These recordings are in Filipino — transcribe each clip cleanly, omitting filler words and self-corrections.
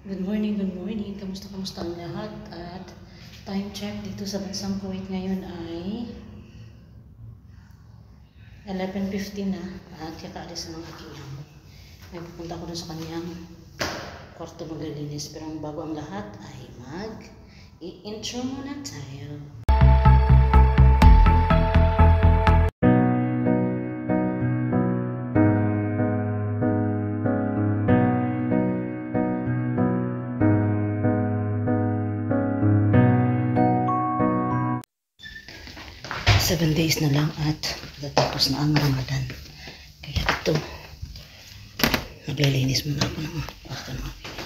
Good morning, good morning. Kamusta ang lahat? At time check dito sa bansang Kuwait ngayon ay 11:15 na at kakaalis ng aking amo. May pupunta ko na sa kanyang kwarto maglilinis. Pero bago ang lahat ay i-intro muna tayo. 7 days na lang at tatapos na ang Ramadan. Kaya ito, naglilinis muna ako ng kwarto ng aking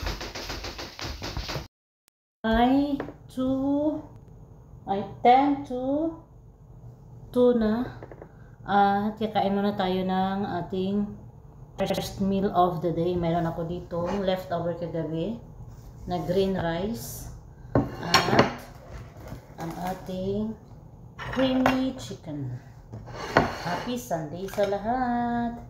ay 10 to 2 na at kakain muna tayo ng ating first meal of the day. Meron ako dito leftover kagabi na green rice at ang ating creamy chicken. Happy Sunday sa lahat.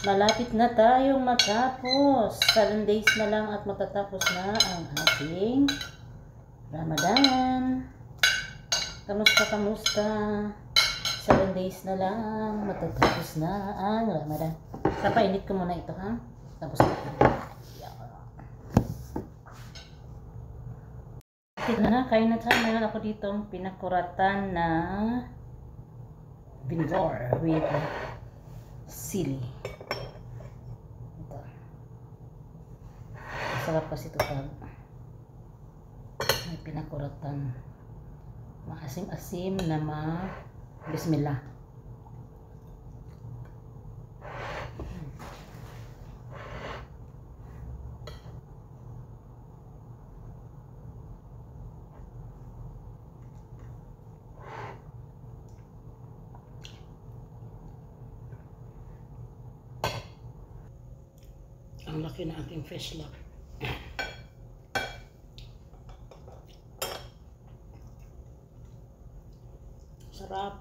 Malapit na tayong matapos. 7 days na lang at matatapos na ang ating Ramadan. Kamusta? 7 days na lang matatapos na ang Ramadan. Papainit ko muna ito, ha? Tapos na. Kain na tayo. Meron ako dito pinakuratan na vinegar with sili. Ito. Masarap kasi ito pag may pinakuratan. Maasim-asim na bismillah. Ang laki na ating fish lock. Sarap.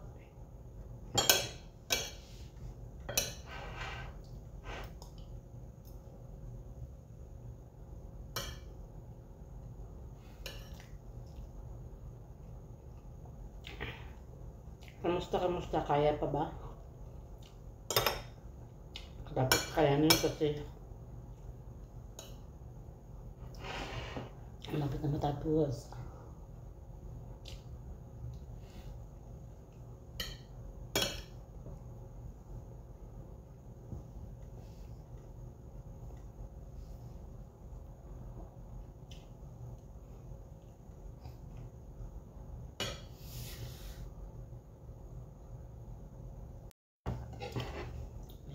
Kamusta? Kaya pa ba? Dapat kayanin kasi malapit na matapos.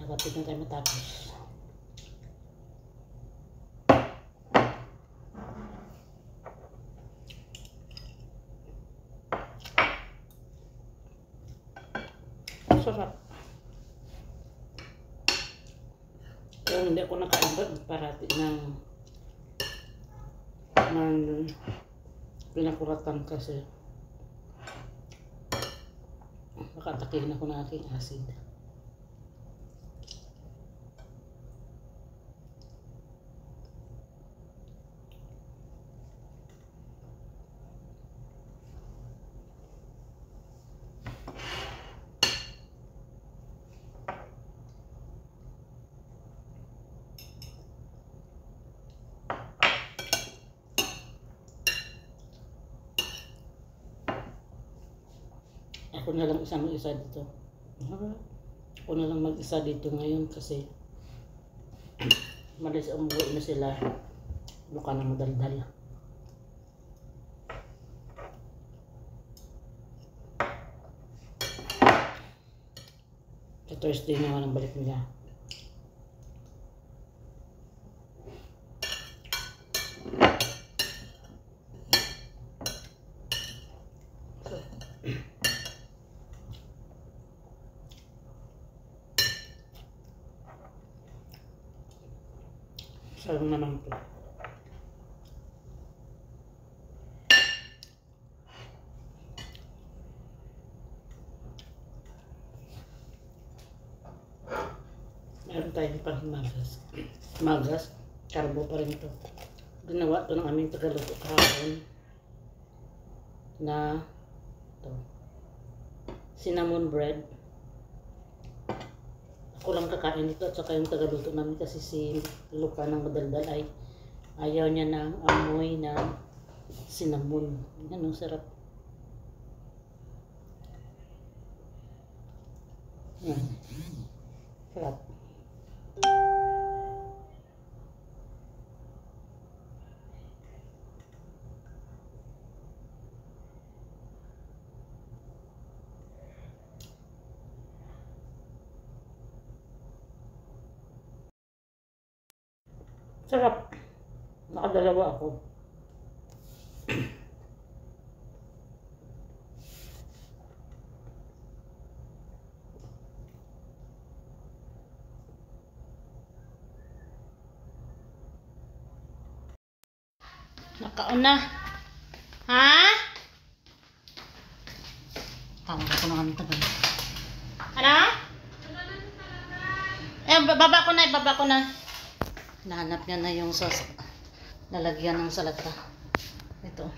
Malapit na tayo matapos. Sarap. Pero hindi ako nakaibag parati ng pinakuratan kasi nakatakihin ako ng aking acid. Ako na lang isa dito. Ako na lang mag-isa dito ngayon kasi malis umuwi na sila. Mukha na madaldal. Sa Thursday naman ang balik nila. Sarap naman ito. Meron tayong pang magas. Carbo pa rin ito. Ginawa to ng aming tagaluto kahapon na to cinnamon bread. Ako lang kakain ito at saka yung tagaluto namin kasi si Luca ng madaldal ay ayaw niya ng amoy na cinnamon. Yan ang sarap. Yan. Sarap. Sarap. Nakadalawa ako. Nakauna. Ha? Tawag ako na kami tagal. Ano? Baba ko na, baba ko na. Nahanap niya na yung lalagyan ng salata. Ito.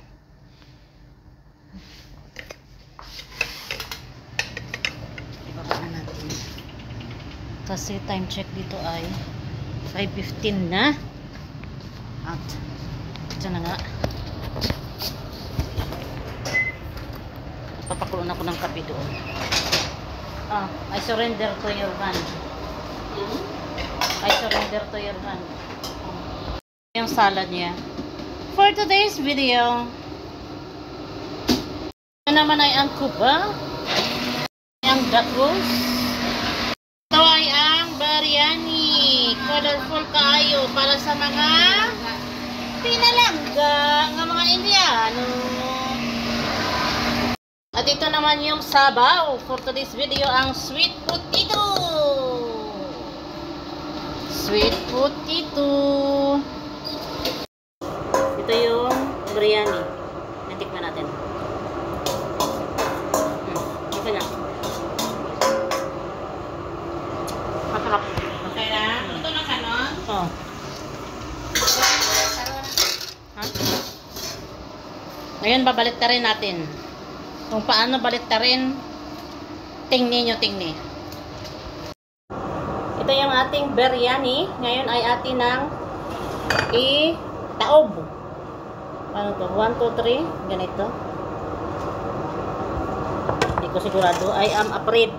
Ibaba na natin. Kasi time check dito ay 5:15 na. At ito na nga. Papakulon ako ng kape doon. I surrender to your hand. I surrender to your hand. Yung salad niya. For today's video, ito naman ay ang kuba, ang dakos, ito ay ang biryani. Colorful kayo para sa mga pinalangga ng mga Indiano. At ito naman yung sabaw. For today's video, ang sweet potato. Sweet potato. Ito yung biryani. Natikman natin. Okay na. Masarap. Okay na? Ito na ka, no? Oo. Ha? Ngayon, babaliktarin natin. Kung paano baliktarin, tingni nyo, tingni. Ito yung ating biryani. Ngayon ay atin ng itaob. Ano to? 1, 2, 3. Ganito. Hindi ko sigurado. I am afraid.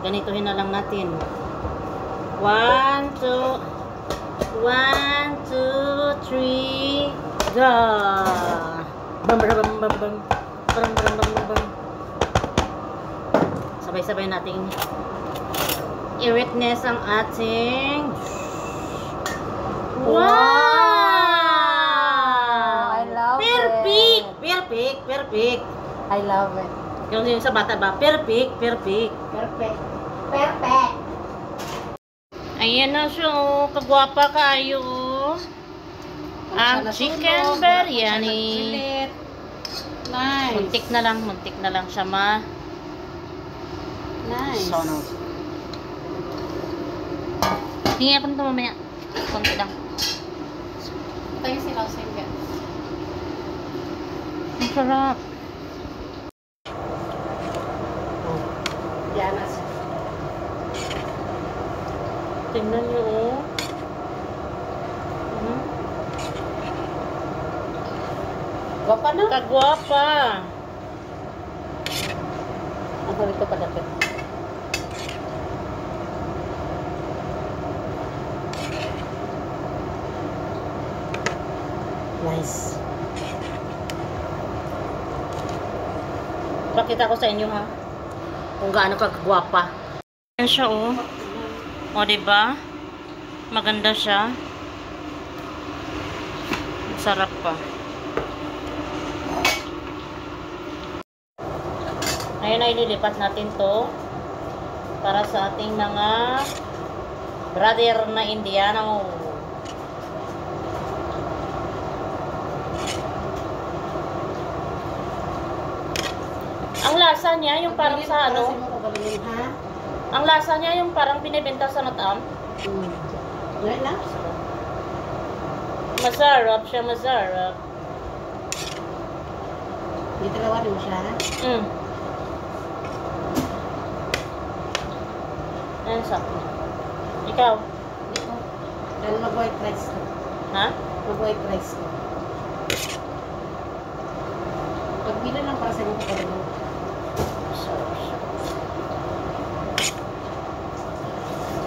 Ganitohin na lang natin. 1, 2, 3. Go! Bam, bam, bam, bam, bam. Bam, bam, bam, bam. Sabay-sabay natin i-witness ang ating wow! I love perfect! it. Perfect! Perfect! I love it. Yung sa bata ba? Perfect! Perfect! Perfect. Perfect. Ayan na siya, oh. Kagwapa kayo, oh. Ang chicken biryani. Nice. Muntik na lang siya Nice. sono. Hingi ako nito mamaya. Konti lang. Tayo sila sa inyo. Ang sarap. Yan na siya. Tingnan nyo, oh. Gwapa na? Kagwapa. Ang huli ko padapit. Nice. Pakita ko sa inyo, ha, kung gaano kagwapa. Ayan siya, oh. O, diba? Maganda siya. Sarap pa. Ngayon ay lilipat natin to para sa ating mga brother na Indiano. Ang lasa niya yung parang sa ano, ang lasa niya yung parang binibenta sa Natam. Ngayon lang. Masarap siya, masarap. Hindi talaga rin siya. Mm. Ayan, sakto. Ikaw? Dito. Dahil mag-white rice ko. Ha? Mag-white rice ko. Pagbila lang para sa inyo ko talaga. Sarap siya.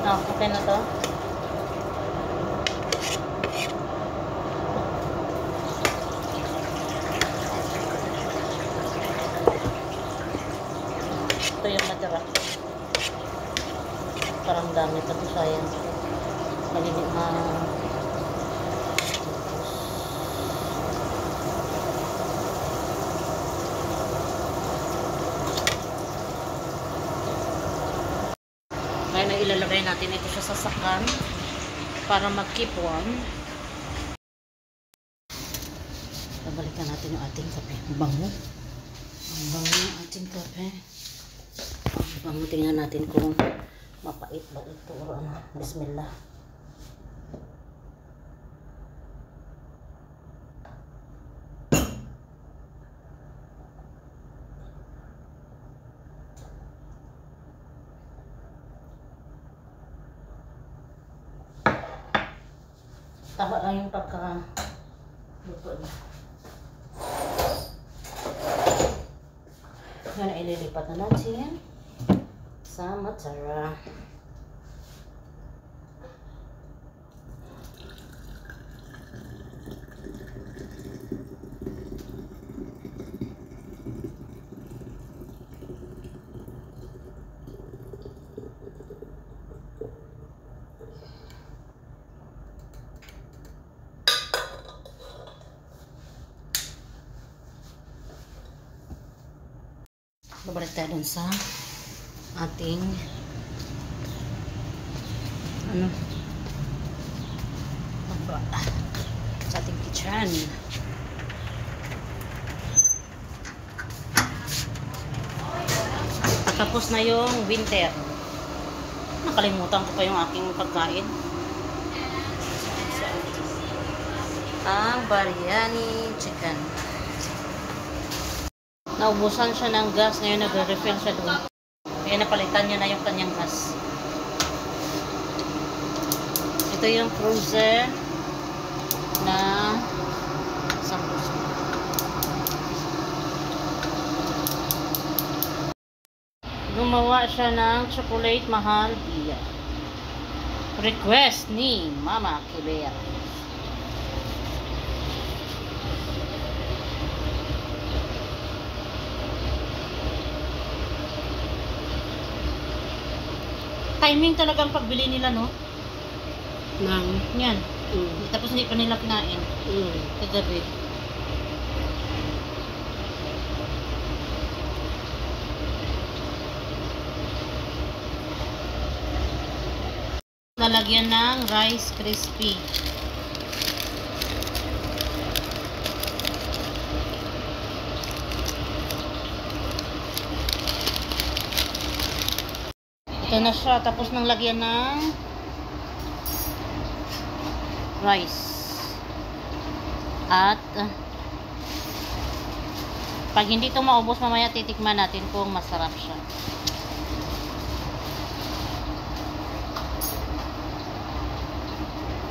Ah, okay na to? Ito yung natira. Parang dami pa ito, sayang. Malilit na. Ngayon na ilalagay natin ito sa sasakyan para mag-keep warm. Babalikan natin yung ating kape. Ang bango. Ang bango yung ating kape. Ang bango. Tingnan natin kung mapait ba ito o ano. Bismillah. Tama lang yung pagka-luto niya. Yan, ililipat na natin sa matara. Babalik tayo dun sa ating sa ating kitchen. Tapos na yung winter. Nakalimutan ko pa yung aking pagkain. Ang biryani chicken. Naubusan siya ng gas, ngayon nagre-refill siya doon. Kaya napalitan niya na yung kanyang gas. Ito yung frozen na sambusa. Gumawa siya ng chocolate mahal iya. Request ni Mama Kiber. Timing talagang pagbili nila, no? Yan. Tapos hindi pa nila kinain. Kagabi. Lalagyan ng rice crispy. Ito na siya, tapos nang lagyan ng rice. At pag hindi ito maubos, mamaya titikman natin kung masarap siya.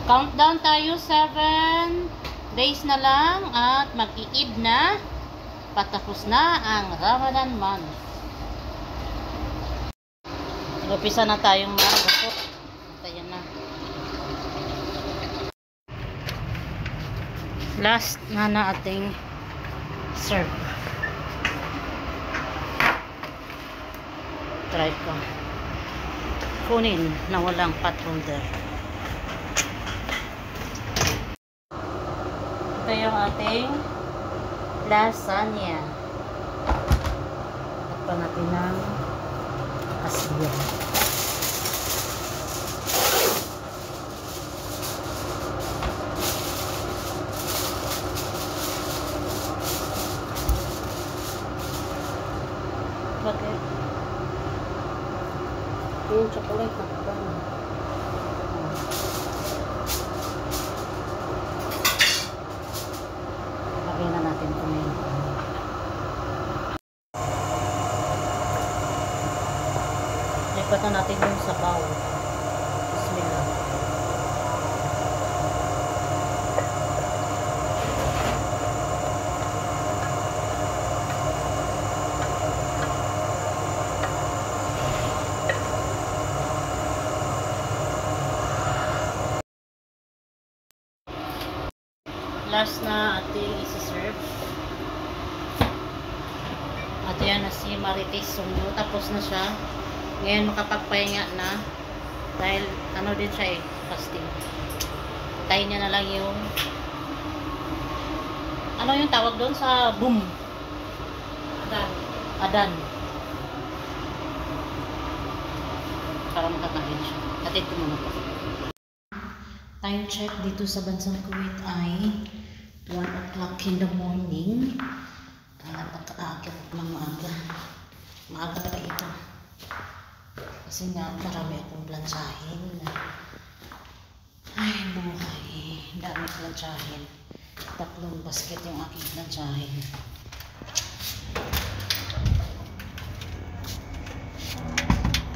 Countdown tayo, 7 days na lang at mag-i-Eid na. Patapos na ang Ramadan month. Nag-upisa na tayong mag-upot. Ayan na. Last na ating serve. Try ko. Kunin na walang pot holder. Ito yung ating lasagna. Takpan natin ng asin. Bakit? Yung chocolate na na natin yung sabaw. Bismillah. Last na ating isi-serve. At yan na si Marites Sungyo. Tapos na siya. Ngayon makapagpahinga na. Dahil ano din siya fasting. Tayin niya na lang yung ano yung tawag doon sa boom. Adan. Para makakain siya. Atid ko muna po. Time check dito sa bansang Kuwait ay 1 o'clock in the morning. Nakaakit ng maaga. Maaga pa ito. Kasi nga marami akong plansahin. Ay, buhay. Dami plansahin. 3 basket yung aking plansahin.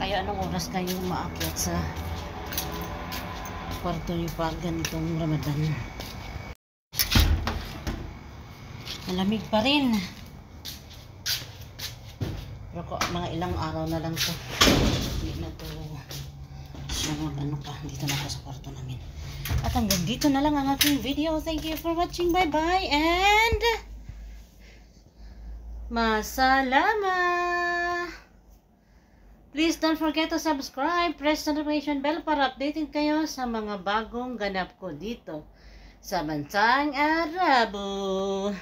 Kaya anong oras kayo maakyat sa kwarto niyo pag ganitong Ramadan? Malamig pa rin. Pero mga ilang araw na lang to. Hindi na to siya ano pa. Dito na ako sa kwarto namin. At hanggang dito na lang ang aking video. Thank you for watching. Bye bye and masalama. Please don't forget to subscribe. Press the notification bell para updated kayo sa mga bagong ganap ko dito sa Bansang Arabo.